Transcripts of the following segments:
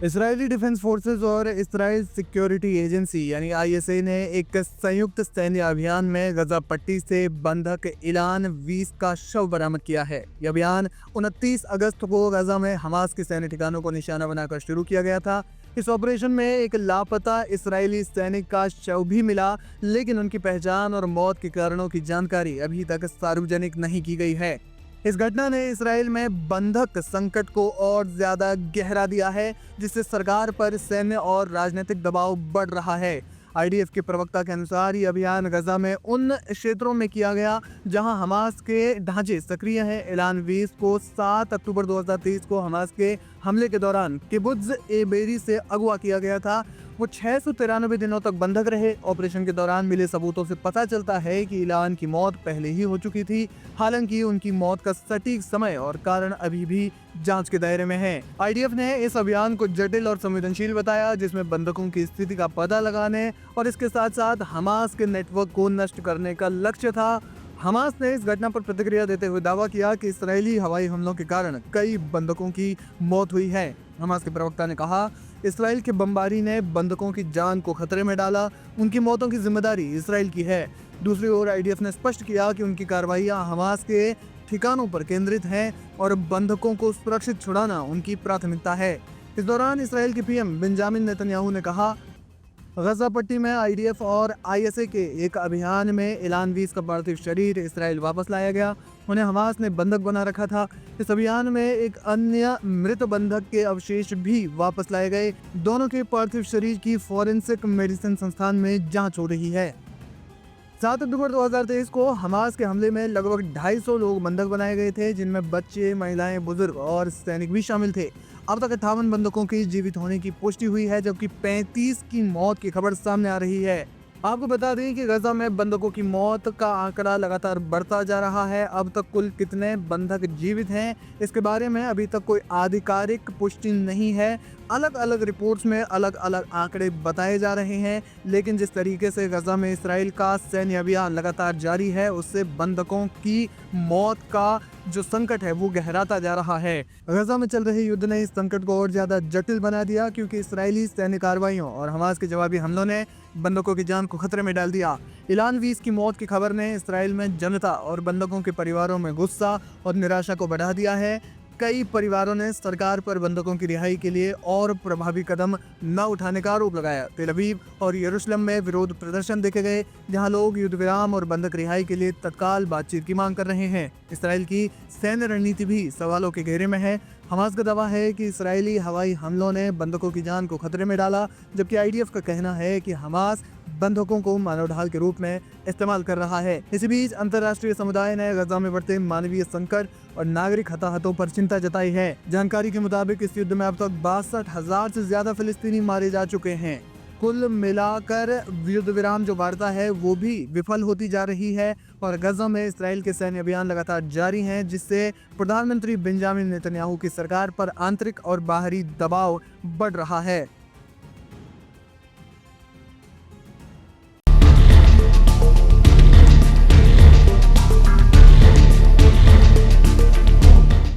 Israeli defence forces और Israel security agency यानी ISA ने एक संयुक्त सैन्य अभियान में गजा पट्टी से बंधक इलान 20 का शव बरामद किया है। यह अभियान 29 अगस्त को गजा में हमास के सैन्य ठिकानों को निशाना बनाकर शुरू किया गया था। इस ऑपरेशन में एक लापता इसराइली सैनिक का शव भी मिला, लेकिन उनकी पहचान और मौत के कारणों की जानकारी अभी तक सार्वजनिक नहीं की गई है। इस घटना ने इसराइल में बंधक संकट को और ज्यादा गहरा दिया है, जिससे सरकार पर सैन्य और राजनीतिक दबाव बढ़ रहा है। आईडीएफ के प्रवक्ता के अनुसार ये अभियान गजा में उन क्षेत्रों में किया गया जहां हमास के ढांचे सक्रिय हैं। इलान 20 को 7 अक्टूबर 2023 को हमास के हमले के दौरान किबुत्ज ए बेरी से अगवा किया गया था। वो 693 दिनों तक बंधक रहे। ऑपरेशन के दौरान मिले सबूतों से पता चलता है कि इलान की मौत पहले ही हो चुकी थी। हालांकि उनकी मौत का सटीक समय और कारण अभी भी जांच के दायरे में है। आईडीएफ ने इस अभियान को जटिल और संवेदनशील बताया, जिसमें बंधकों की स्थिति का पता लगाने और इसके साथ साथ हमास के नेटवर्क को नष्ट करने का लक्ष्य था। हमास ने इस घटना पर प्रतिक्रिया देते हुए दावा किया कि इसराइली हवाई हमलों के कारण कई बंधकों की मौत हुई है। हमास के प्रवक्ता ने कहा, इसराइल के बमबारी ने बंधकों की जान को खतरे में डाला। उनकी मौतों की जिम्मेदारी इसराइल की है। दूसरी ओर आईडीएफ ने स्पष्ट किया कि उनकी कार्रवाइयां हमास के ठिकानों पर केंद्रित हैं और बंधकों को सुरक्षित छुड़ाना उनकी प्राथमिकता है। इस दौरान इसराइल के पीएम बेंजामिन नेतन्याहू ने कहा, गजा पट्टी में आईडीएफ और आईएसए के एक अभियान में इलान 20 का पार्थिव शरीर इसराइल वापस लाया गया। उन्हें हमास ने बंधक बना रखा था। इस अभियान में एक अन्य मृत बंधक के अवशेष भी वापस लाए गए। दोनों के पार्थिव शरीर की फॉरेंसिक मेडिसिन संस्थान में जांच हो रही है। 7 अक्टूबर 2023 को हमास के हमले में लगभग 250 लोग बंधक बनाए गए थे, जिनमें बच्चे, महिलाएं, बुजुर्ग और सैनिक भी शामिल थे। अब तक 58 बंधकों की जीवित होने की पुष्टि हुई है, जबकि 35 की मौत की खबर सामने आ रही है। आपको बता दें कि गजा में बंधकों की मौत का आंकड़ा लगातार बढ़ता जा रहा है। अब तक कुल कितने बंधक जीवित हैं, इसके बारे में अभी तक कोई आधिकारिक पुष्टि नहीं है। अलग अलग रिपोर्ट्स में अलग अलग आंकड़े बताए जा रहे हैं, लेकिन जिस तरीके से गजा में इसराइल का सैन्य अभियान लगातार जारी है, उससे बंधकों की मौत का जो संकट है वो गहराता जा रहा है। गजा में चल रहे युद्ध ने इस संकट को और ज्यादा जटिल बना दिया, क्योंकि इसराइली सैन्य कार्रवाइयों और हमास के जवाबी हमलों ने बंधकों की जान को खतरे में डाल दिया। इलान 20 की मौत की खबर ने इसराइल में जनता और बंधकों के परिवारों में गुस्सा और निराशा को बढ़ा दिया है। कई परिवारों ने सरकार पर बंधकों की रिहाई के लिए और प्रभावी कदम न उठाने का आरोप लगाया। तेल अवीव और यरूशलेम में विरोध प्रदर्शन देखे गए, जहां लोग युद्ध विराम और बंधक रिहाई के लिए तत्काल बातचीत की मांग कर रहे हैं। इसराइल की सैन्य रणनीति भी सवालों के घेरे में है। हमास का दावा है कि इसराइली हवाई हमलों ने बंधकों की जान को खतरे में डाला, जबकि आईडीएफ का कहना है कि हमास बंधकों को मानव ढाल के रूप में इस्तेमाल कर रहा है। इसी बीच अंतर्राष्ट्रीय समुदाय ने गजा में बढ़ते मानवीय संकट और नागरिक हताहतों पर चिंता जताई है। जानकारी के मुताबिक इस युद्ध में अब तक 62,000 से ज्यादा फिलिस्तीनी मारे जा चुके हैं। कुल मिलाकर युद्ध विराम जो वार्ता है वो भी विफल होती जा रही है और गजा में इसराइल के सैन्य अभियान लगातार जारी हैं, जिससे प्रधानमंत्री बेंजामिन नेतन्याहू की सरकार पर आंतरिक और बाहरी दबाव बढ़ रहा है।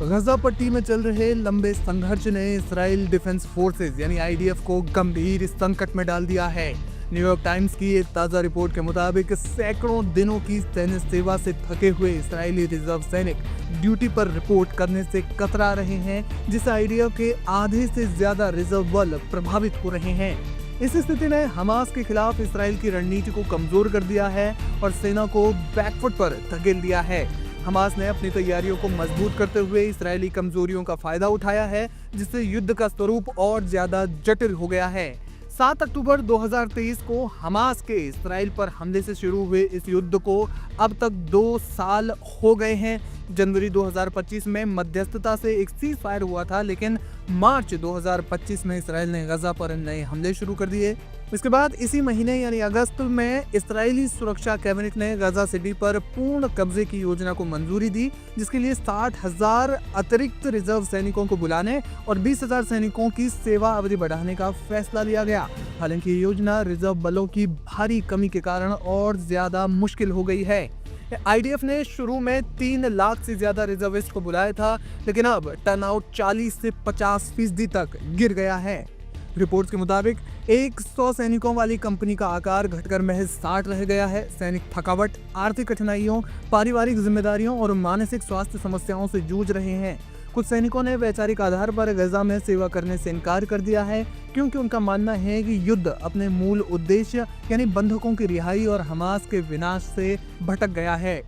गजा पट्टी में चल रहे लंबे संघर्ष ने इसराइल डिफेंस फोर्सेस यानी आईडीएफ को गंभीर संकट में डाल दिया है। न्यूयॉर्क टाइम्स की एक ताज़ा रिपोर्ट के मुताबिक सैकड़ों दिनों की सैन्य सेवा से थके हुए इसराइली रिजर्व सैनिक ड्यूटी पर रिपोर्ट करने से कतरा रहे हैं, जिससे आईडीएफ के आधे से ज्यादा रिजर्व बल प्रभावित हो रहे हैं। इस स्थिति ने हमास के खिलाफ इसराइल की रणनीति को कमजोर कर दिया है और सेना को बैकफुट पर धकेल दिया है। हमास ने अपनी तैयारियों को मजबूत करते हुए इसराइली कमजोरियों का फायदा उठाया है, जिससे युद्ध का स्वरूप और ज्यादा जटिल हो गया है। 7 अक्टूबर 2023 को हमास के इसराइल पर हमले से शुरू हुए इस युद्ध को अब तक 2 साल हो गए हैं। जनवरी 2025 में मध्यस्थता से एक सीज फायर हुआ था, लेकिन मार्च 2025 में इसराइल ने गजा पर नए हमले शुरू कर दिए। इसके बाद इसी महीने यानी अगस्त में इसराइली सुरक्षा कैबिनेट ने गजा सिटी पर पूर्ण कब्जे की योजना को मंजूरी दी, जिसके लिए 60,000 अतिरिक्त रिजर्व सैनिकों को बुलाने और 20,000 सैनिकों की सेवा अवधि बढ़ाने का फैसला लिया गया। हालांकि ये योजना रिजर्व बलों की भारी कमी के कारण और ज्यादा मुश्किल हो गई है। आईडीएफ ने शुरू में 3 लाख से ज्यादा रिजर्विस्ट को बुलाया था, लेकिन अब टर्नआउट 40 से 50% तक गिर गया है। रिपोर्ट्स के मुताबिक 100 सैनिकों वाली कंपनी का आकार घटकर महज 60 रह गया है। सैनिक थकावट, आर्थिक कठिनाइयों, पारिवारिक जिम्मेदारियों और मानसिक स्वास्थ्य समस्याओं से जूझ रहे हैं। कुछ सैनिकों ने वैचारिक आधार पर गजा में सेवा करने से इनकार कर दिया है, क्योंकि उनका मानना है कि युद्ध अपने मूल उद्देश्य यानी बंधकों की रिहाई और हमास के विनाश से भटक गया है।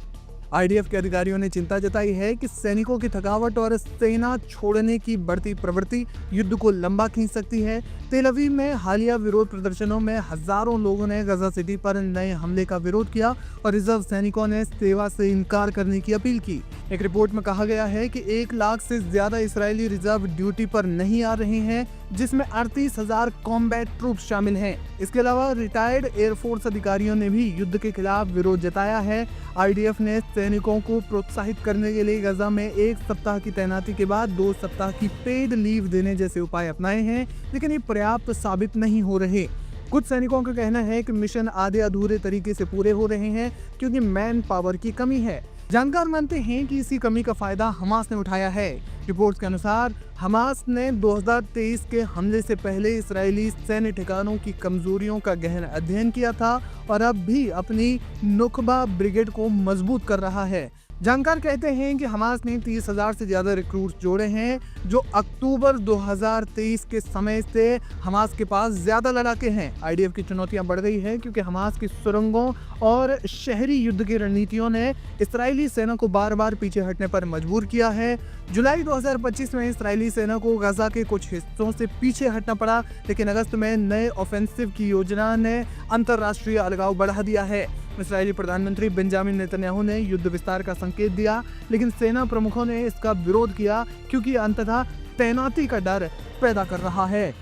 आईडीएफ के अधिकारियों ने चिंता जताई है कि सैनिकों की थकावट और सेना छोड़ने की बढ़ती प्रवृत्ति युद्ध को लंबा खींच सकती है। तेल अवीव में हालिया विरोध प्रदर्शनों में हजारों लोगों ने गजा सिटी पर नए हमले का विरोध किया और रिजर्व सैनिकों ने सेवा से इनकार करने की अपील की। एक रिपोर्ट में कहा गया है कि 1 लाख से ज्यादा इजरायली रिजर्व ड्यूटी पर नहीं आ रहे हैं, जिसमें 38,000 कॉम्बैट ट्रूप्स शामिल हैं। इसके अलावा रिटायर्ड एयरफोर्स अधिकारियों ने भी युद्ध के खिलाफ विरोध जताया है। आईडीएफ ने सैनिकों को प्रोत्साहित करने के लिए गजा में 1 सप्ताह की तैनाती के बाद 2 सप्ताह की पेड लीव देने जैसे उपाय अपनाए हैं, लेकिन ये पर्याप्त साबित नहीं हो रहे। कुछ सैनिकों का कहना है कि मिशन आधे अधूरे तरीके से पूरे हो रहे हैं क्योंकि मैन पावर की कमी है। जानकार मानते हैं कि इसी कमी का फायदा हमास ने उठाया है। रिपोर्ट्स के अनुसार हमास ने 2023 के हमले से पहले इजरायली सैन्य ठिकानों की कमजोरियों का गहन अध्ययन किया था और अब भी अपनी नुखबा ब्रिगेड को मजबूत कर रहा है। जानकार कहते हैं कि हमास ने 30,000 से ज्यादा रिक्रूट्स जोड़े हैं, जो अक्टूबर 2023 के समय से हमास के पास ज्यादा लड़ाके हैं। आईडीएफ की चुनौतियां बढ़ गई है क्योंकि हमास की सुरंगों और शहरी युद्ध की रणनीतियों ने इस्राएली सेना को बार बार पीछे हटने पर मजबूर किया है। जुलाई 2025 में इस्राएली सेना को गजा के कुछ हिस्सों से पीछे हटना पड़ा, लेकिन अगस्त में नए ऑफेंसिव की योजना ने अंतरराष्ट्रीय अलगाव बढ़ा दिया है। इस्राएली प्रधानमंत्री बेंजामिन नेतन्याहू ने युद्ध विस्तार का संकेत दिया, लेकिन सेना प्रमुखों ने इसका विरोध किया क्योंकि अंततः तैनाती का डर पैदा कर रहा है।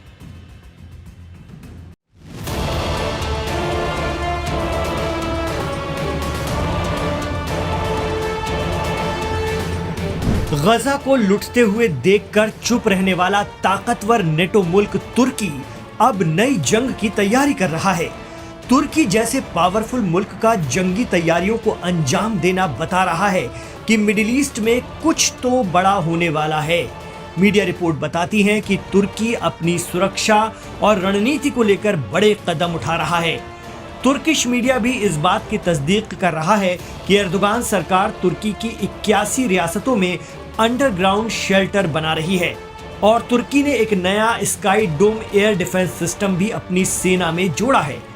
गजा को लुटते हुए देखकर चुप रहने वाला ताकतवर नेटो मुल्क तुर्की अब नई जंग की तैयारी कर रहा है। तुर्की जैसे पावरफुल मुल्क का जंगी तैयारियों को अंजाम देना बता रहा है कि मिडिल ईस्ट में कुछ तो बड़ा होने वाला है। मीडिया रिपोर्ट बताती है कि तुर्की अपनी सुरक्षा और रणनीति को लेकर बड़े कदम उठा रहा है। तुर्किश मीडिया भी इस बात की तस्दीक कर रहा है कि एर्दोगान सरकार तुर्की की 81 रियासतों में अंडरग्राउंड शेल्टर बना रही है और तुर्की ने एक नया स्काई डोम एयर डिफेंस सिस्टम भी अपनी सेना में जोड़ा है।